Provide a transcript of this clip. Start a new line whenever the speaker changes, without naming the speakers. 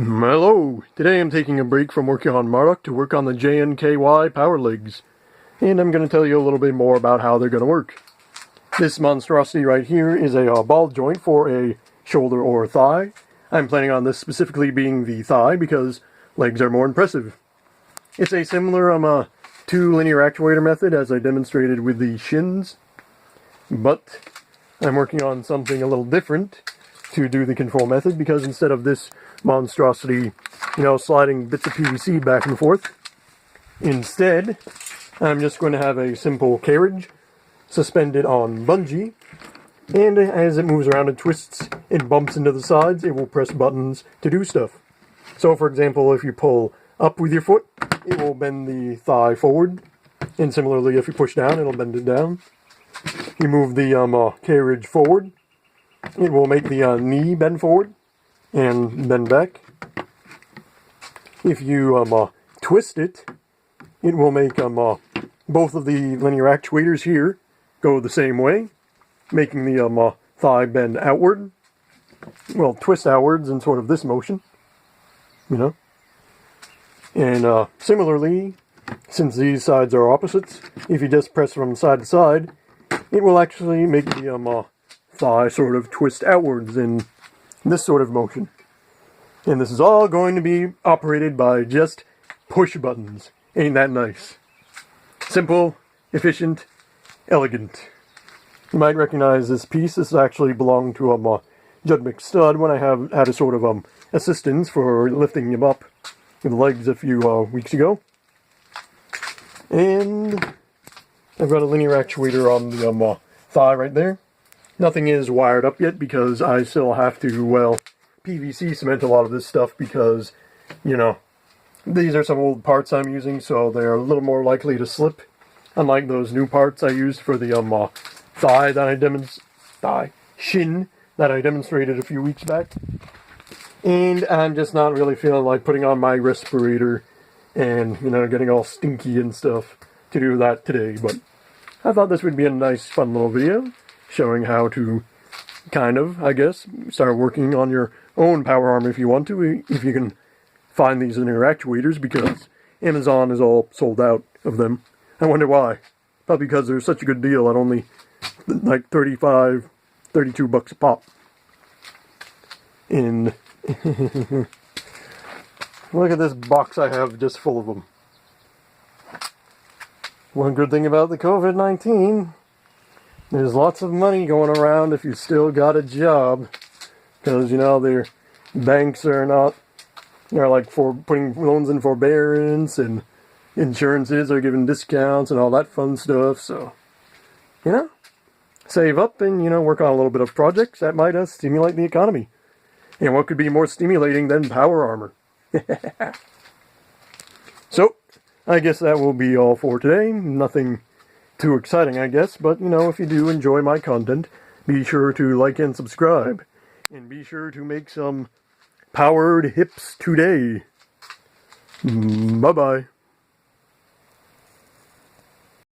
Hello! Today I'm taking a break from working on Marduk to work on the JNKY power legs. And I'm going to tell you a little bit more about how they're going to work. This monstrosity right here is a ball joint for a shoulder or thigh. I'm planning on this specifically being the thigh because legs are more impressive. It's a similar two linear actuator method as I demonstrated with the shins. But I'm working on something a little different to do the control method because instead of this monstrosity, sliding bits of PVC back and forth, instead, I'm just going to have a simple carriage suspended on bungee, and as it moves around and twists and bumps into the sides, it will press buttons to do stuff. So, for example, if you pull up with your foot, it will bend the thigh forward, and similarly, if you push down, it'll bend it down. You move the carriage forward, it will make the knee bend forward and bend back. If you twist it, it will make both of the linear actuators here go the same way, making the thigh bend outward. Well, twist outwards in sort of this motion, And similarly, since these sides are opposites, if you just press from side to side, it will actually make the thigh sort of twist outwards in this sort of motion. And this is all going to be operated by just push buttons. Ain't that nice? Simple, efficient, elegant. You might recognize this piece. This actually belonged to Judd McStud when I had a sort of assistance for lifting him up with legs a few weeks ago. And I've got a linear actuator on the thigh right there. Nothing is wired up yet because I still have to, PVC cement a lot of this stuff because, these are some old parts I'm using, so they're a little more likely to slip. Unlike those new parts I used for the thigh that shin that I demonstrated a few weeks back. And I'm just not really feeling like putting on my respirator and, getting all stinky and stuff to do that today. But I thought this would be a nice, fun little video showing how to kind of, I guess, start working on your own power arm if you want to, if you can find these linear actuators, because Amazon is all sold out of them. I wonder why. Probably because they're such a good deal at only like $32 a pop. And look at this box I have just full of them. One good thing about the COVID-19, there's lots of money going around if you still got a job. Because, their banks are not, they're like for putting loans in forbearance, and insurances are giving discounts and all that fun stuff. So, save up and, work on a little bit of projects that might stimulate the economy. And what could be more stimulating than power armor? So, I guess that will be all for today. Nothing too exciting, I guess, but, if you do enjoy my content, be sure to like and subscribe. And be sure to make some powered hips today. Bye-bye.